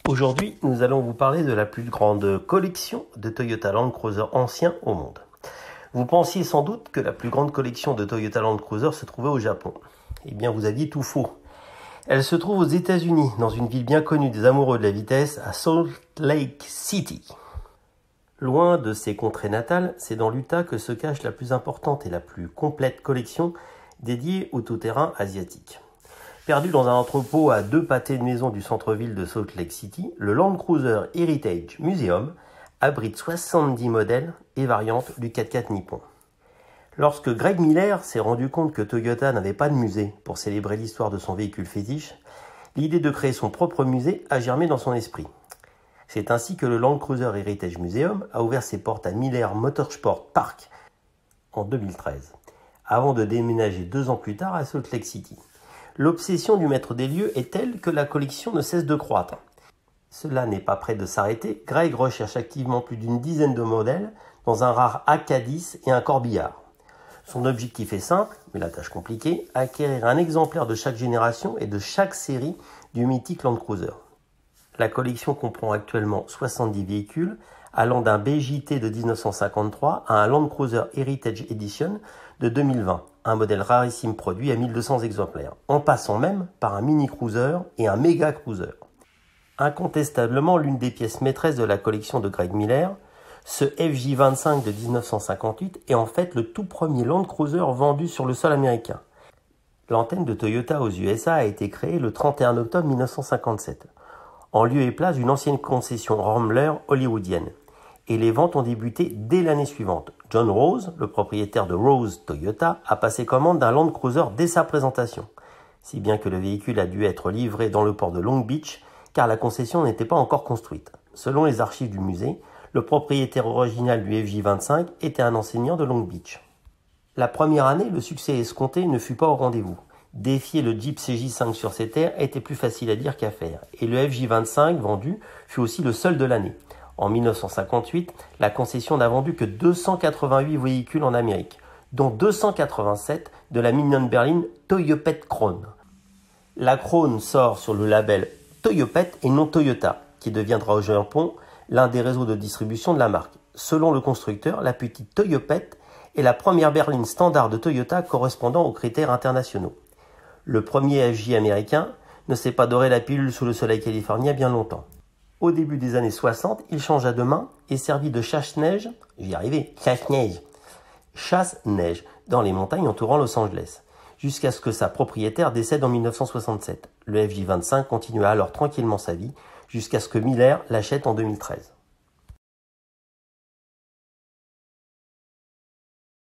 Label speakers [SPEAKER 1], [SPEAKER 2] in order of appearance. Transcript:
[SPEAKER 1] Aujourd'hui, nous allons vous parler de la plus grande collection de Toyota Land Cruiser anciens au monde. Vous pensiez sans doute que la plus grande collection de Toyota Land Cruiser se trouvait au Japon. Eh bien, vous aviez tout faux. Elle se trouve aux États-Unis, dans une ville bien connue des amoureux de la vitesse, à Salt Lake City. Loin de ses contrées natales, c'est dans l'Utah que se cache la plus importante et la plus complète collection dédiée au tout-terrain asiatique. Perdu dans un entrepôt à 2 pâtés de maison du centre-ville de Salt Lake City, le Land Cruiser Heritage Museum abrite 70 modèles et variantes du 4x4 nippon. Lorsque Greg Miller s'est rendu compte que Toyota n'avait pas de musée pour célébrer l'histoire de son véhicule fétiche, l'idée de créer son propre musée a germé dans son esprit. C'est ainsi que le Land Cruiser Heritage Museum a ouvert ses portes à Miller Motorsport Park en 2013, avant de déménager 2 ans plus tard à Salt Lake City. L'obsession du maître des lieux est telle que la collection ne cesse de croître. Cela n'est pas près de s'arrêter, Greg recherche activement plus d'une dizaine de modèles dans un rare AK10 et un corbillard. Son objectif est simple, mais la tâche compliquée, acquérir un exemplaire de chaque génération et de chaque série du mythique Land Cruiser. La collection comprend actuellement 70 véhicules, allant d'un BJT de 1953 à un Land Cruiser Heritage Edition de 2020, un modèle rarissime produit à 1200 exemplaires, en passant même par un mini cruiser et un méga cruiser. Incontestablement l'une des pièces maîtresses de la collection de Greg Miller, ce FJ25 de 1958 est en fait le tout premier Land Cruiser vendu sur le sol américain. L'antenne de Toyota aux USA a été créée le 31 octobre 1957, en lieu et place d'une ancienne concession Rambler hollywoodienne. Et les ventes ont débuté dès l'année suivante. John Rose, le propriétaire de Rose Toyota, a passé commande d'un Land Cruiser dès sa présentation, si bien que le véhicule a dû être livré dans le port de Long Beach, car la concession n'était pas encore construite. Selon les archives du musée, le propriétaire original du FJ25 était un enseignant de Long Beach. La première année, le succès escompté ne fut pas au rendez-vous. Défier le Jeep CJ5 sur ses terres était plus facile à dire qu'à faire, et le FJ25 vendu fut aussi le seul de l'année. En 1958, la concession n'a vendu que 288 véhicules en Amérique, dont 287 de la mignonne berline Toyopet Crown. La Crown sort sur le label Toyopet et non Toyota, qui deviendra au Japon l'un des réseaux de distribution de la marque. Selon le constructeur, la petite Toyopet est la première berline standard de Toyota correspondant aux critères internationaux. Le premier FJ américain ne s'est pas doré la pilule sous le soleil californien bien longtemps. Au début des années 60, il changea de main et servit de chasse-neige, chasse-neige, dans les montagnes entourant Los Angeles, jusqu'à ce que sa propriétaire décède en 1967. Le FJ25 continua alors tranquillement sa vie, jusqu'à ce que Miller l'achète en 2013.